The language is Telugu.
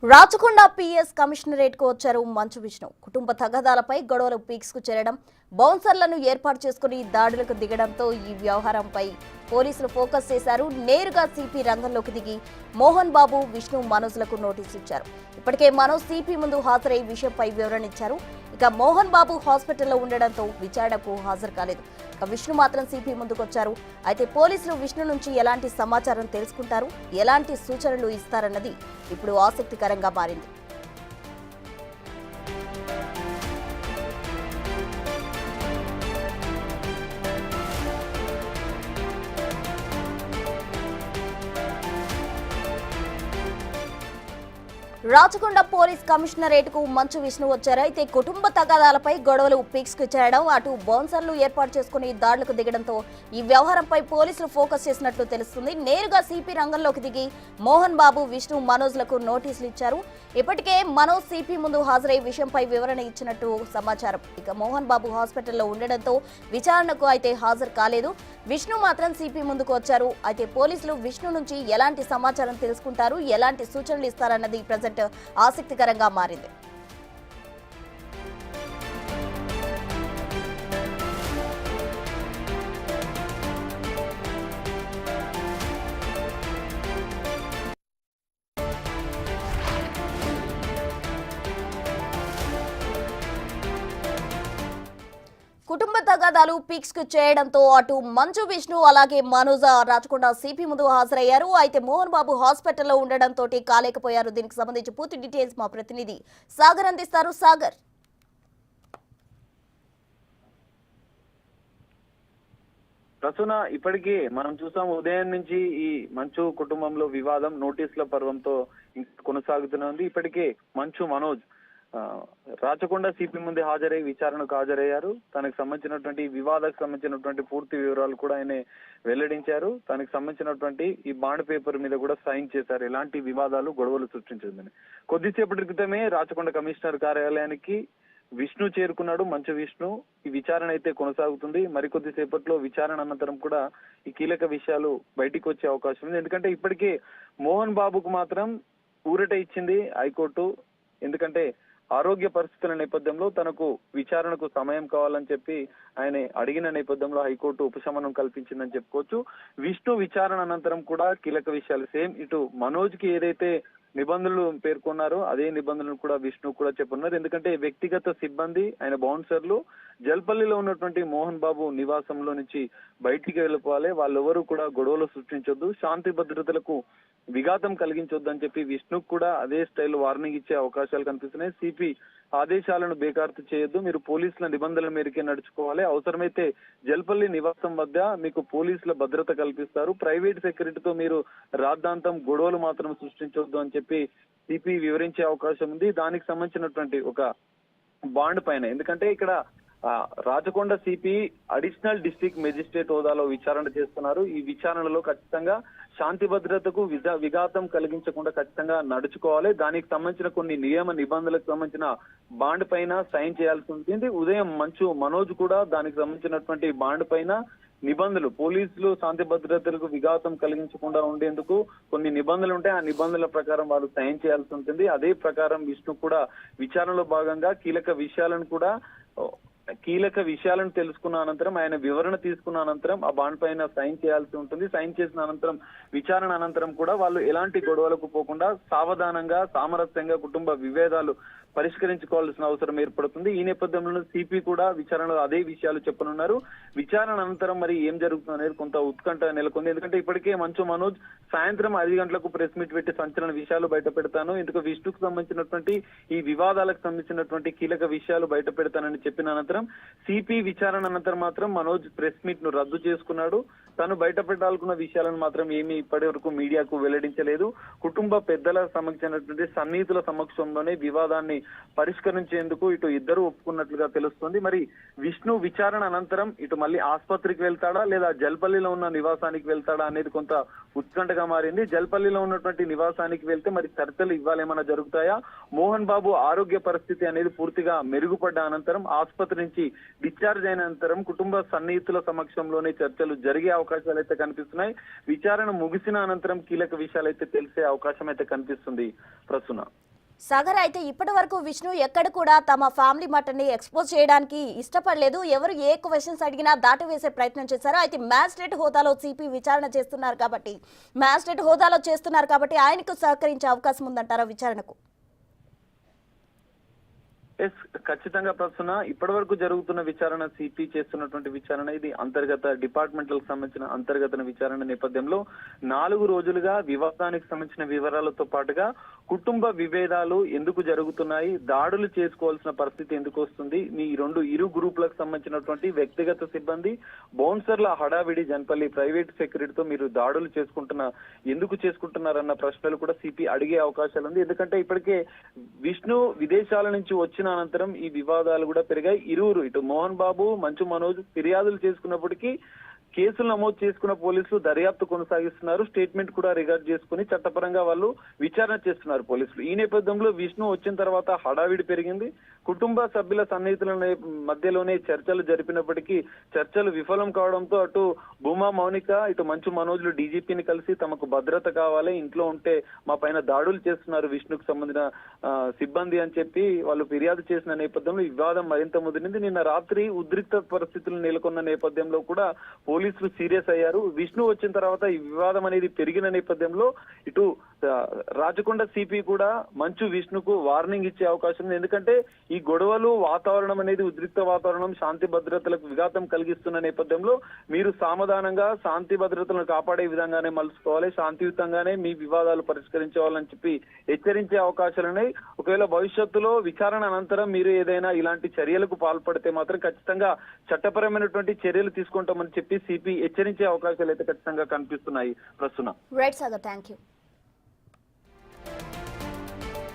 రాచకొండ పిఎస్ కమిషనరేట్ కు వచ్చారు మంచు విష్ణు. కుటుంబ తగాదాలపై గొడవలు పీక్స్ కు చేరడం, బౌన్సర్లను ఏర్పాటు చేసుకుని దాడులకు దిగడంతో ఈ వ్యవహారంపై పోలీసులు ఫోకస్ చేశారు. నేరుగా సిపి రంగంలోకి దిగి మోహన్ బాబు, విష్ణు, మనోజ్లకు నోటీసులు ఇచ్చారు. ఇప్పటికే మనోజ్ సిపి ముందు హాజరై విషయంపై వివరణ ఇచ్చారు. ఇక మోహన్ బాబు హాస్పిటల్లో ఉండడంతో విచారణకు హాజరు కాలేదు. ఇక విష్ణు మాత్రం సిపి ముందుకొచ్చారు. అయితే పోలీసులు విష్ణు నుంచి ఎలాంటి సమాచారం తెలుసుకుంటారు, ఎలాంటి సూచనలు ఇస్తారన్నది ఇప్పుడు ఆసక్తికరంగా మారింది. రాచకొండ పోలీస్ కమిషనరేట్ కు మంచు విష్ణు వచ్చారు. అయితే కుటుంబ తగాదాలపై గొడవలు పీక్స్ కు చేరడం, అటు బౌన్సర్లు ఏర్పాటు చేసుకుని దాడులకు దిగడంతో ఈ వ్యవహారంపై పోలీసులు ఫోకస్ చేసినట్లు తెలుస్తుంది. నేరుగా సిపి రంగంలోకి దిగి మోహన్ బాబు, విష్ణు, మనోజ్లకు నోటీసులు ఇచ్చారు. ఇప్పటికే మనోజ్ సిపి ముందు హాజరై విషయంపై వివరణ ఇచ్చినట్టు సమాచారం. ఇక మోహన్ బాబు హాస్పిటల్లో ఉండడంతో విచారణకు అయితే హాజరు కాలేదు. విష్ణు మాత్రం సిపి ముందుకు వచ్చారు. అయితే పోలీసులు విష్ణు నుంచి ఎలాంటి సమాచారం తెలుసుకుంటారు, ఎలాంటి సూచనలు ఇస్తారన్నది ప్రజెంట్ ఆసక్తికరంగా మారింది. కుటుంబ తగాదాలు పీక్స్ కు చేయడంతో అటు మంచు విష్ణు అలాగే మనోజ్ రాచకొండ సిపి ముందు హాజరయ్యారు. అయితే మోహన్ బాబు హాస్పిటల్లో ఉండడంతో కాలేకపోయారు. దీనికి సంబంధించి పూర్తి డీటెయిల్స్ మా ప్రతినిధి సాగర్ అందిస్తారు. సాగర్, ప్రస్తుతం ఇప్పటికీ మనం చూసాం, ఉదయం నుంచి ఈ మంచు కుటుంబంలో వివాదం నోటీసుల పర్వంతో కొనసాగుతున్నది. ఇప్పటికే మంచు మనోజ్ రాచకొండ సిపి ముందు హాజరై విచారణకు హాజరయ్యారు. తనకు సంబంధించినటువంటి వివాదానికి సంబంధించినటువంటి పూర్తి వివరాలు కూడా ఆయన వెల్లడించారు. తనకు సంబంధించినటువంటి ఈ బాండ్ పేపర్ మీద కూడా సైన్ చేశారు. ఎలాంటి వివాదాలు, గొడవలు సృష్టించిందని. కొద్దిసేపటి క్రితమే రాచకొండ కమిషనర్ కార్యాలయానికి విష్ణు చేరుకున్నాడు. మంచు విష్ణు. ఈ విచారణ అయితే కొనసాగుతుంది. మరికొద్ది సేపట్లో విచారణ అనంతరం కూడా ఈ కీలక విషయాలు బయటికి వచ్చే అవకాశం ఉంది. ఎందుకంటే ఇప్పటికే మోహన్ బాబుకు మాత్రం ఊరట ఇచ్చింది హైకోర్టు. ఎందుకంటే ఆరోగ్య పరిస్థితుల నేపథ్యంలో తనకు విచారణకు సమయం కావాలని చెప్పి ఆయన అడిగిన నేపథ్యంలో హైకోర్టు ఉపశమనం కల్పించిందని చెప్పుకోవచ్చు. విష్ణు విచారణ అనంతరం కూడా కీలక విషయాలు సేమ్ ఇటు మనోజ్ కి ఏదైతే నిబంధనలు పేర్కొన్నారో అదే నిబంధనలు కూడా విష్ణు కూడా చెప్పున్నారు. ఎందుకంటే వ్యక్తిగత సిబ్బంది, ఆయన బౌన్సర్లు జల్పల్లిలో ఉన్నటువంటి మోహన్ బాబు నివాసంలో నుంచి బయటికి వెళ్ళిపోవాలి, వాళ్ళెవరూ కూడా గొడవలు సృష్టించొద్దు, శాంతి భద్రతలకు విఘాతం కలిగించొద్దని చెప్పి విష్ణుకు కూడా అదే స్టైల్ వార్నింగ్ ఇచ్చే అవకాశాలు కనిపిస్తున్నాయి. సిపి ఆదేశాలను బేఖాతరు చేయొద్దు, మీరు పోలీసుల నిబంధనల మేరకే నడుచుకోవాలి, అవసరమైతే జల్పల్లి నివాసం వద్ద మీకు పోలీసుల భద్రత కల్పిస్తారు, ప్రైవేట్ సెక్యూరిటీతో మీరు రాద్ధాంతం గొడవలు మాత్రం సృష్టించొద్దు అని చెప్పి సిపి వివరించే అవకాశం ఉంది. దానికి సంబంధించినటువంటి ఒక బాండ్ పైన, ఎందుకంటే ఇక్కడ Rachakonda CP additional district magistrate హోదాలో విచారణ చేస్తున్నారు. ఈ విచారణలో ఖచ్చితంగా శాంతి భద్రతకు విఘాతం కలిగించకుండా ఖచ్చితంగా నడుచుకోవాలి. దానికి సంబంధించిన కొన్ని నియమ నిబంధనలకు సంబంధించిన బాండ్ పైన సైన్ చేయాల్సి ఉంటుంది. ఉదయం మంచు మనోజ్ కూడా దానికి సంబంధించినటువంటి బాండ్ పైన నిబంధనలు, పోలీసులు శాంతి భద్రతలకు విఘాతం కలిగించకుండా ఉండేందుకు కొన్ని నిబంధనలు ఉంటాయి. ఆ నిబంధనల ప్రకారం వాళ్ళు సైన్ చేయాల్సి ఉంటుంది. అదే ప్రకారం విష్ణు కూడా విచారణలో భాగంగా కీలక విషయాలను తెలుసుకున్న అనంతరం, ఆయన వివరణ తీసుకున్న అనంతరం ఆ బాండ్ పైన సైన్ చేయాల్సి ఉంటుంది. సైన్ చేసిన అనంతరం విచారణ అనంతరం కూడా వాళ్ళు ఎలాంటి గొడవలకు పోకుండా సావధానంగా, సామరస్యంగా కుటుంబ విభేదాలు పరిష్కరించుకోవాల్సిన అవసరం ఏర్పడుతుంది. ఈ నేపథ్యంలో సిపి కూడా విచారణలో అదే విషయాలు చెప్పనున్నారు. విచారణ అనంతరం మరి ఏం జరుగుతుంది అనేది కొంత ఉత్కంఠ నెలకొంది. ఎందుకంటే ఇప్పటికే మంచు మనోజ్ సాయంత్రం 5 గంటలకు ప్రెస్ మీట్ పెట్టి సంచలన విషయాలు బయట పెడతాను, ఎందుకు విష్ణుకు సంబంధించినటువంటి ఈ వివాదాలకు సంబంధించినటువంటి కీలక విషయాలు బయట పెడతానని చెప్పిన అనంతరం సిపి విచారణ అనంతరం మాత్రం మనోజ్ ప్రెస్ మీట్ ను రద్దు చేసుకున్నాడు. తను బయట పెట్టాలనుకున్న విషయాలను మాత్రం ఏమీ ఇప్పటి వరకు మీడియాకు వెల్లడించలేదు. కుటుంబ పెద్దల సంబంధించినటువంటి సన్నిహితుల సమక్షంలోనే వివాదాన్ని పరిష్కరించేందుకు ఇటు ఇద్దరు ఒప్పుకున్నట్లుగా తెలుస్తుంది. మరి విష్ణు విచారణ అనంతరం ఇటు మళ్ళీ ఆసుపత్రికి వెళ్తాడా లేదా జల్పల్లిలో ఉన్న నివాసానికి వెళ్తాడా అనేది కొంత ఉత్కంఠగా మారింది. జల్పల్లిలో ఉన్నటువంటి నివాసానికి వెళ్తే మరి చర్చలు ఇవ్వాలేమన్నా జరుగుతాయా, మోహన్ బాబు ఆరోగ్య పరిస్థితి అనేది పూర్తిగా మెరుగుపడ్డ అనంతరం, ఆసుపత్రి నుంచి డిశ్చార్జ్ అయిన అనంతరం కుటుంబ సన్నిహితుల సమక్షంలోనే చర్చలు జరిగే అవకాశాలు అయితే కనిపిస్తున్నాయి. విచారణ ముగిసిన అనంతరం కీలక విషయాలు అయితే తెలిసే అవకాశం అయితే కనిపిస్తుంది. ప్రస్తుతం సాగర్, అయితే ఇప్పటి వరకు విష్ణు ఎక్కడ కూడా తమ ఫ్యామిలీ మటన్ని ఎక్స్పోజ్ చేయడానికి ఇష్టపడలేదు. ఎవరు ఏ క్వశ్చన్స్ అడిగినా దాటవేసే ప్రయత్నం చేశారు. అయితే మ్యాజిస్ట్రేట్ హోదాలో సిపి విచారణ చేస్తున్నారు కాబట్టి ఆయనకు సహకరించే అవకాశం ఉందంటారా విచారణకు? ఖచ్చితంగా ప్రస్తుతం ఇప్పటి వరకు జరుగుతున్న విచారణ, సిపి చేస్తున్నటువంటి విచారణ ఇది అంతర్గత డిపార్ట్మెంట్లకు సంబంధించిన అంతర్గత విచారణ నేపథ్యంలో 4 రోజులుగా వివాదానికి సంబంధించిన వివరాలతో పాటుగా కుటుంబ విభేదాలు ఎందుకు జరుగుతున్నాయి, దాడులు చేసుకోవాల్సిన పరిస్థితి ఎందుకు వస్తుంది, మీ ఇరు గ్రూపులకు సంబంధించినటువంటి వ్యక్తిగత సిబ్బంది బౌన్సర్ల హడావిడి జన్పల్లి ప్రైవేట్ సెక్యూరిటీతో మీరు దాడులు ఎందుకు చేసుకుంటున్నారన్న ప్రశ్నలు కూడా సిపి అడిగే అవకాశాలు ఉంది. ఎందుకంటే ఇప్పటికే విష్ణు విదేశాల నుంచి వచ్చిన అనంతరం ఈ వివాదాలు కూడా పెరిగాయి. ఇరువురు ఇటు మోహన్ బాబు, మంచు మనోజ్ ఫిర్యాదులు చేసుకున్నప్పటికీ కేసులు నమోదు చేసుకున్న పోలీసులు దర్యాప్తు కొనసాగిస్తున్నారు. స్టేట్మెంట్ కూడా రికార్డ్ చేసుకుని చట్టపరంగా వాళ్ళు విచారణ చేస్తున్నారు పోలీసులు. ఈ నేపథ్యంలో విష్ణు వచ్చిన తర్వాత హడావిడి పెరిగింది. కుటుంబ సభ్యుల సన్నిహితుల మధ్యలోనే చర్చలు జరిపినప్పటికీ చర్చలు విఫలం కావడంతో అటు భూమా మౌనిక, ఇటు మంచు మనోజ్లు డీజీపీని కలిసి తమకు భద్రత కావాలి, ఇంట్లో ఉంటే మా పైన దాడులు చేస్తున్నారు విష్ణుకు సంబంధించిన సిబ్బంది అని చెప్పి వాళ్ళు ఫిర్యాదు చేసిన నేపథ్యంలో వివాదం మరింత ముదిరింది. నిన్న రాత్రి ఉద్రిక్త పరిస్థితులు నెలకొన్న నేపథ్యంలో కూడా పోలీసులు సీరియస్ అయ్యారు. విష్ణు వచ్చిన తర్వాత ఈ వివాదం అనేది పెరిగిన నేపథ్యంలో ఇటు రాచకొండ సిపి కూడా మంచు విష్ణుకు వార్నింగ్ ఇచ్చే అవకాశం ఉంది. ఎందుకంటే ఈ గొడవలు వాతావరణం అనేది ఉద్రిక్త వాతావరణం, శాంతి భద్రతలకు విఘాతం కలిగిస్తున్న నేపథ్యంలో మీరు సామధానంగా శాంతి భద్రతలను కాపాడే విధంగానే మలుచుకోవాలి, శాంతియుతంగానే మీ వివాదాలు పరిష్కరించుకోవాలని చెప్పి హెచ్చరించే అవకాశాలున్నాయి. ఒకవేళ భవిష్యత్తులో విచారణ అనంతరం మీరు ఏదైనా ఇలాంటి చర్యలకు పాల్పడితే మాత్రం ఖచ్చితంగా చట్టపరమైనటువంటి చర్యలు తీసుకుంటామని చెప్పి సిపి హెచ్చరించే అవకాశాలు అయితే ఖచ్చితంగా కనిపిస్తున్నాయి. ప్రస్తుతం రైట్ సాగర్, థ్యాంక్ యూ.